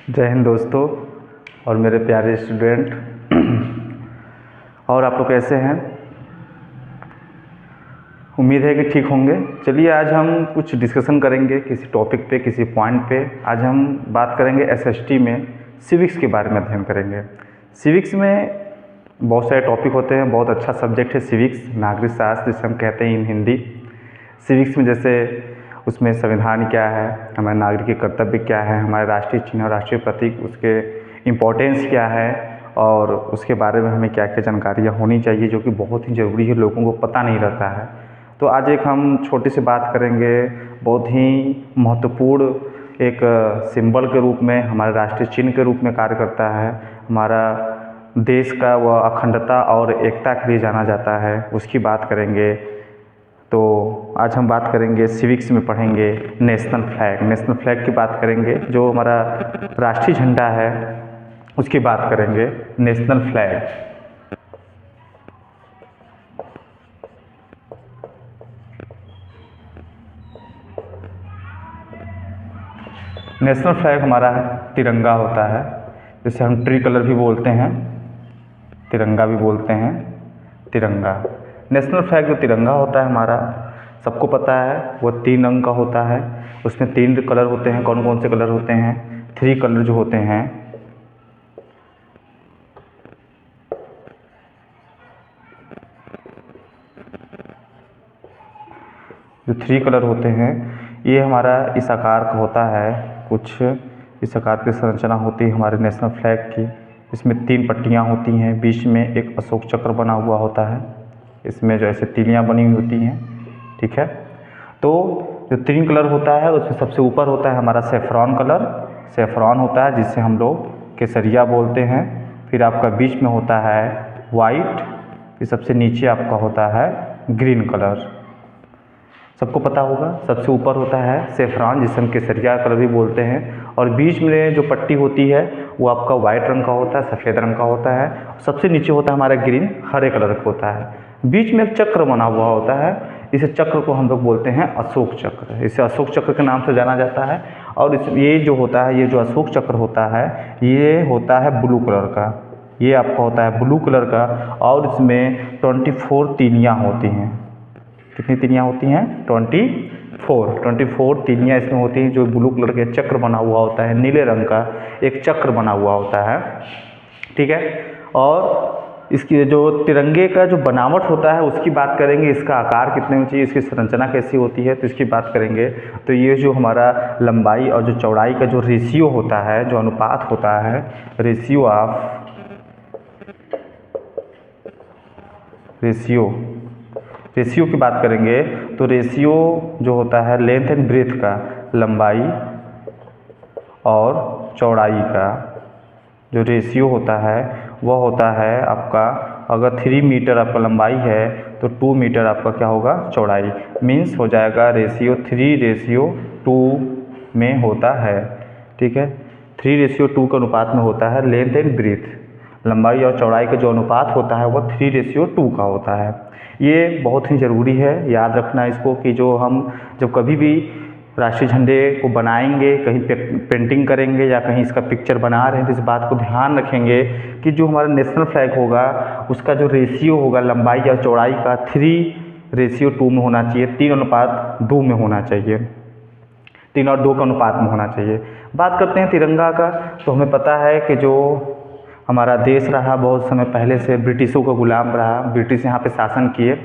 जय हिंद दोस्तों और मेरे प्यारे स्टूडेंट। और आप लोग कैसे हैं? उम्मीद है कि ठीक होंगे। चलिए आज हम कुछ डिस्कशन करेंगे किसी टॉपिक पे, किसी पॉइंट पे। आज हम बात करेंगे एसएसटी में सिविक्स के बारे में अध्ययन करेंगे। सिविक्स में बहुत सारे टॉपिक होते हैं, बहुत अच्छा सब्जेक्ट है सिविक्स, नागरिक शास्त्र जिसे हम कहते हैं इन हिंदी। सिविक्स में जैसे उसमें संविधान क्या है, हमारे नागरिक के कर्तव्य क्या है, हमारे राष्ट्रीय चिन्ह और राष्ट्रीय प्रतीक उसके इम्पोर्टेंस क्या है और उसके बारे में हमें क्या क्या जानकारियाँ होनी चाहिए, जो कि बहुत ही ज़रूरी है, लोगों को पता नहीं रहता है। तो आज एक हम छोटी सी बात करेंगे, बहुत ही महत्वपूर्ण एक सिंबल के रूप में, हमारे राष्ट्रीय चिन्ह के रूप में कार्य करता है। हमारा देश का वह अखंडता और एकता के लिए जाना जाता है, उसकी बात करेंगे। तो आज हम बात करेंगे, सिविक्स में पढ़ेंगे नेशनल फ्लैग। नेशनल फ्लैग की बात करेंगे, जो हमारा राष्ट्रीय झंडा है उसकी बात करेंगे, नेशनल फ्लैग। नेशनल फ्लैग हमारा तिरंगा होता है, जिसे हम ट्री कलर भी बोलते हैं, तिरंगा भी बोलते हैं, तिरंगा। नेशनल फ्लैग जो तिरंगा होता है हमारा, सबको पता है वो 3 रंग का होता है। उसमें 3 कलर होते हैं। कौन कौन से कलर होते हैं? 3 कलर जो होते हैं, जो 3 कलर होते हैं, ये हमारा इस आकार का होता है, कुछ इस आकार की संरचना होती है हमारे नेशनल फ्लैग की। इसमें 3 पट्टियाँ होती हैं, बीच में एक अशोक चक्र बना हुआ होता है, इसमें जो ऐसे तीलियाँ बनी हुई होती हैं, ठीक है। तो जो 3 कलर होता है उसमें सबसे ऊपर होता है हमारा सेफ्रॉन कलर, सेफ्रॉन होता है जिसे हम लोग केसरिया बोलते हैं। फिर आपका बीच में होता है वाइट, फिर सबसे नीचे आपका होता है ग्रीन कलर। सबको पता होगा, सबसे ऊपर होता है सेफ्रॉन जिसे हम केसरिया कलर भी बोलते हैं, और बीच में जो पट्टी होती है वो आपका वाइट रंग का होता है, सफ़ेद रंग का होता है। सबसे नीचे होता है हमारा ग्रीन, हरे कलर का होता है। बीच में एक चक्र बना हुआ होता है, इस चक्र को हम लोग बोलते हैं अशोक चक्र। इसे अशोक चक्र के नाम से जाना जाता है। और ये जो होता है, ये जो अशोक चक्र होता है, ये होता है ब्लू कलर का, ये आपका होता है ब्लू कलर का। और इसमें 24 तीलियाँ होती हैं। कितनी तीलियाँ होती हैं? 24 तीलियाँ इसमें होती हैं, जो ब्लू कलर के चक्र बना हुआ होता है, नीले रंग का एक चक्र बना हुआ होता है, ठीक है। और इसकी जो तिरंगे का जो बनावट होता है उसकी बात करेंगे, इसका आकार कितने ऊँची, इसकी संरचना कैसी होती है, तो इसकी बात करेंगे। तो ये जो हमारा लंबाई और जो चौड़ाई का जो रेशियो होता है, जो अनुपात होता है, रेशियो की बात करेंगे, तो रेशियो जो होता है लेंथ एंड ब्रेथ का, लंबाई और चौड़ाई का जो रेशियो होता है वह होता है आपका, अगर 3 मीटर आपका लंबाई है तो 2 मीटर आपका क्या होगा? चौड़ाई। मीन्स हो जाएगा रेशियो 3:2 में होता है, ठीक है। 3:2 के अनुपात में होता है लेंथ एंड ब्रेथ। लंबाई और चौड़ाई का जो अनुपात होता है वह 3:2 का होता है। ये बहुत ही ज़रूरी है, याद रखना इसको, कि जो हम जब कभी भी राष्ट्रीय झंडे को बनाएंगे, कहीं पेंटिंग करेंगे या कहीं इसका पिक्चर बना रहे हैं, तो इस बात को ध्यान रखेंगे कि जो हमारा नेशनल फ्लैग होगा उसका जो रेशियो होगा लंबाई और चौड़ाई का 3:2 में होना चाहिए, 3:2 में होना चाहिए, 3 और 2 का अनुपात में होना चाहिए। बात करते हैं तिरंगा का, तो हमें पता है कि जो हमारा देश रहा बहुत समय पहले से ब्रिटिशों का गुलाम रहा, ब्रिटिश यहाँ पे शासन किए।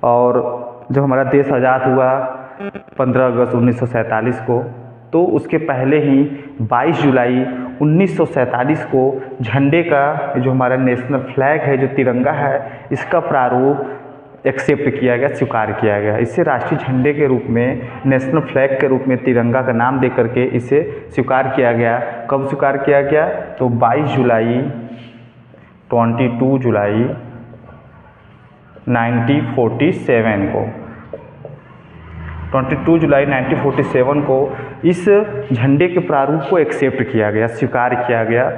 और जब हमारा देश आज़ाद हुआ 15 अगस्त 1947 को, तो उसके पहले ही 22 जुलाई 1947 को झंडे का, जो हमारा नेशनल फ्लैग है, जो तिरंगा है, इसका प्रारूप एक्सेप्ट किया गया, स्वीकार किया गया। इसे राष्ट्रीय झंडे के रूप में, नेशनल फ्लैग के रूप में तिरंगा का नाम दे करके इसे स्वीकार किया गया। कब स्वीकार किया गया? तो 22 जुलाई 1947 को, 22 जुलाई 1947 को इस झंडे के प्रारूप को एक्सेप्ट किया गया, स्वीकार किया गया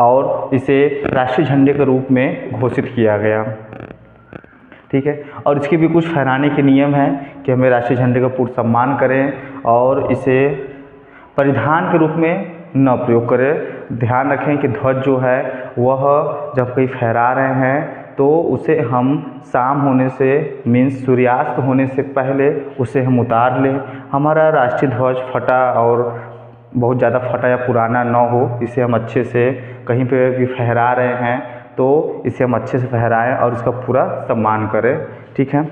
और इसे राष्ट्रीय झंडे के रूप में घोषित किया गया, ठीक है। और इसके भी कुछ फहराने के नियम हैं कि हमें राष्ट्रीय झंडे का पूर्ण सम्मान करें और इसे परिधान के रूप में न प्रयोग करें। ध्यान रखें कि ध्वज जो है वह जब कहीं फहरा रहे हैं तो उसे हम शाम होने से मीन्स सूर्यास्त होने से पहले उसे हम उतार लें। हमारा राष्ट्रीय ध्वज फटा और बहुत ज़्यादा फटा या पुराना ना हो, इसे हम अच्छे से कहीं पे भी फहरा रहे हैं तो इसे हम अच्छे से फहराएं और इसका पूरा सम्मान करें, ठीक है।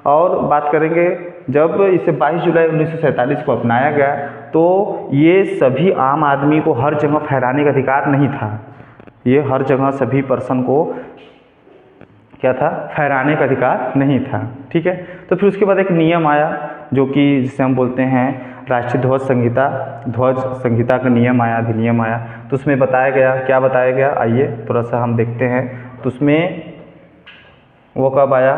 और बात करेंगे जब इसे 22 जुलाई 1947 को अपनाया गया तो ये सभी आम आदमी को हर जगह फहराने का अधिकार नहीं था। ये हर जगह सभी पर्सन को क्या था, फहराने का अधिकार नहीं था, ठीक है। तो फिर उसके बाद एक नियम आया जो कि जिसे हम बोलते हैं राष्ट्रीय ध्वज संहिता का नियम आया, अधिनियम आया। तो उसमें बताया गया, क्या बताया गया, आइए थोड़ा सा हम देखते हैं। तो उसमें वो कब आया,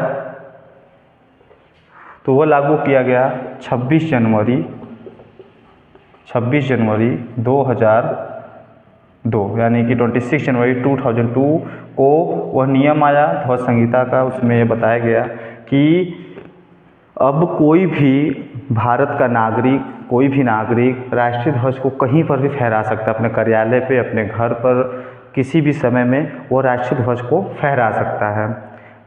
तो वो लागू किया गया 26 जनवरी 2002, यानी कि 26 जनवरी 2002 को वह नियम आया ध्वज संहिता का। उसमें ये बताया गया कि अब कोई भी भारत का नागरिक, कोई भी नागरिक राष्ट्रीय ध्वज को कहीं पर भी फहरा सकता है, अपने कार्यालय पे, अपने घर पर, किसी भी समय में वो राष्ट्रीय ध्वज को फहरा सकता है,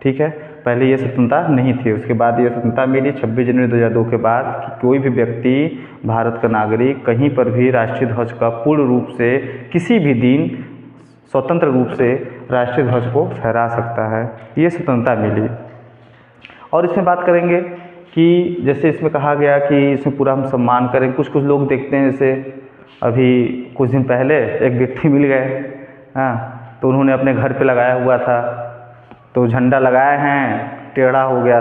ठीक है। पहले ये स्वतंत्रता नहीं थी, उसके बाद ये स्वतंत्रता मिली 26 जनवरी 2002 के बाद कि कोई भी व्यक्ति, भारत का नागरिक, कहीं पर भी राष्ट्रीय ध्वज का पूर्ण रूप से किसी भी दिन स्वतंत्र रूप से राष्ट्रीय ध्वज को फहरा सकता है, ये स्वतंत्रता मिली। और इसमें बात करेंगे कि जैसे इसमें कहा गया कि इसमें पूरा हम सम्मान करें। कुछ कुछ लोग देखते हैं, जैसे अभी कुछ दिन पहले एक व्यक्ति मिल गए, हाँ, तो उन्होंने अपने घर पे लगाया हुआ था, तो झंडा लगाए हैं, टेढ़ा हो गया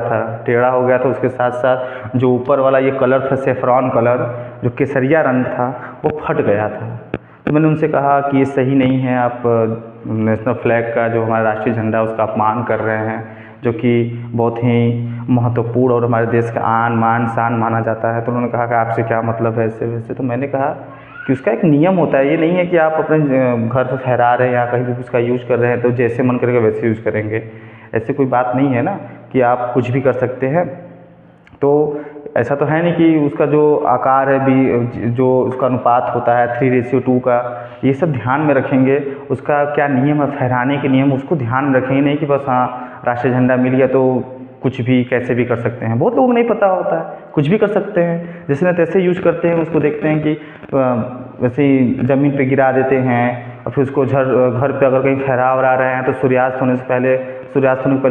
था। उसके साथ साथ जो ऊपर वाला ये कलर था, सेफ्रॉन कलर, जो केसरिया रंग था, वो फट गया था। तो मैंने उनसे कहा कि ये सही नहीं है, आप नेशनल फ्लैग का, जो हमारा राष्ट्रीय झंडा, उसका अपमान कर रहे हैं, जो कि बहुत ही महत्वपूर्ण और हमारे देश का आन मान शान माना जाता है। तो उन्होंने कहा कि आपसे क्या मतलब है ऐसे वैसे। तो मैंने कहा कि उसका एक नियम होता है, ये नहीं है कि आप अपने घर पर फहरा रहे हैं या कहीं भी उसका यूज़ कर रहे हैं तो जैसे मन करेगा वैसे यूज़ करेंगे, ऐसे कोई बात नहीं है ना कि आप कुछ भी कर सकते हैं। तो ऐसा तो है नहीं कि उसका जो आकार है भी, जो उसका अनुपात होता है 3:2 का, ये सब ध्यान में रखेंगे। उसका क्या नियम है, फहराने के नियम, उसको ध्यान में रखेंगे, नहीं कि बस हाँ राष्ट्रीय झंडा मिल गया तो कुछ भी कैसे भी कर सकते हैं। बहुत लोग नहीं पता होता है, कुछ भी कर सकते हैं, जैसे न तैसे यूज करते हैं। उसको देखते हैं कि वैसे ही ज़मीन पे गिरा देते हैं और फिर उसको घर पे अगर कहीं फहरा वहरा रहे हैं तो सूर्यास्त होने से पहले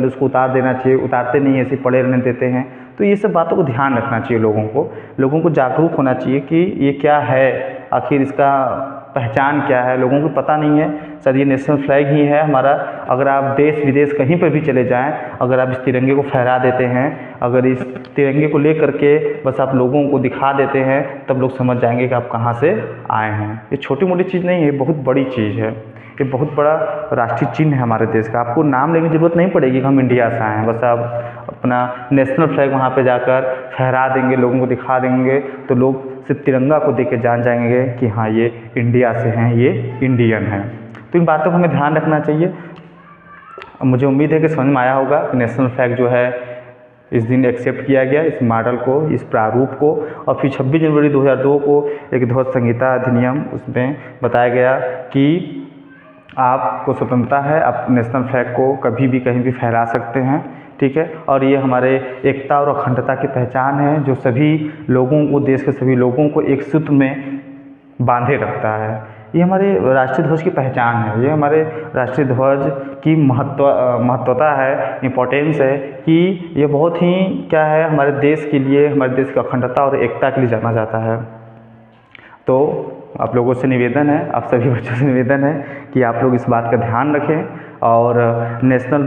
उसको उतार देना चाहिए। उतारते नहीं, ऐसे पड़े रहने देते हैं। तो ये सब बातों को ध्यान रखना चाहिए, लोगों को जागरूक होना चाहिए कि ये क्या है, आखिर इसका पहचान क्या है। लोगों को पता नहीं है, शायद ये नेशनल फ्लैग ही है हमारा। अगर आप देश विदेश कहीं पर भी चले जाएं, अगर आप इस तिरंगे को फहरा देते हैं, अगर इस तिरंगे को ले करके बस आप लोगों को दिखा देते हैं, तब लोग समझ जाएंगे कि आप कहाँ से आए हैं। ये छोटी मोटी चीज़ नहीं है, बहुत बड़ी चीज़ है। ये बहुत बड़ा राष्ट्रीय चिन्ह है हमारे देश का। आपको नाम लेने की ज़रूरत नहीं पड़ेगी कि हम इंडिया से आए हैं, बस आप अपना नेशनल फ्लैग वहाँ पे जाकर फहरा देंगे, लोगों को दिखा देंगे, तो लोग सिर्फ तिरंगा को देख के जान जाएंगे कि हाँ ये इंडिया से हैं, ये इंडियन हैं। तो इन बातों को हमें ध्यान रखना चाहिए। मुझे उम्मीद है कि समझ में आया होगा कि नेशनल फ्लैग जो है इस दिन एक्सेप्ट किया गया, इस मॉडल को, इस प्रारूप को। और फिर 26 जनवरी 2002 को एक ध्वज संहिता अधिनियम, उसमें बताया गया कि आपको स्वतंत्रता है, आप नेशनल फ्लैग को कभी भी कहीं भी फहरा सकते हैं, ठीक है। और ये हमारे एकता और अखंडता की पहचान है, जो सभी लोगों को, देश के सभी लोगों को एक सूत्र में बांधे रखता है। ये हमारे राष्ट्रीय ध्वज की पहचान है, ये हमारे राष्ट्रीय ध्वज की महत्वता है, इम्पोर्टेंस है कि ये बहुत ही क्या है, हमारे देश के लिए, हमारे देश की अखंडता और एकता के लिए जाना जाता है। तो आप लोगों से निवेदन है, आप सभी बच्चों से निवेदन है कि आप लोग इस बात का ध्यान रखें और नेशनल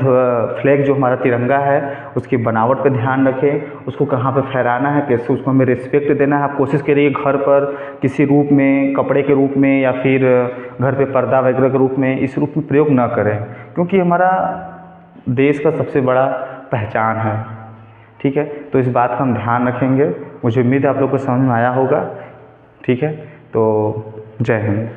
फ्लैग जो हमारा तिरंगा है उसकी बनावट पर ध्यान रखें, उसको कहाँ पे फहराना है, कैसे उसको हमें रिस्पेक्ट देना है। आप कोशिश करिए घर पर किसी रूप में, कपड़े के रूप में या फिर घर पे पर्दा वगैरह के रूप में, इस रूप में प्रयोग ना करें, क्योंकि हमारा देश का सबसे बड़ा पहचान है, ठीक है। तो इस बात का हम ध्यान रखेंगे। मुझे उम्मीद है आप लोग को समझ में आया होगा, ठीक है। तो जय हिंद।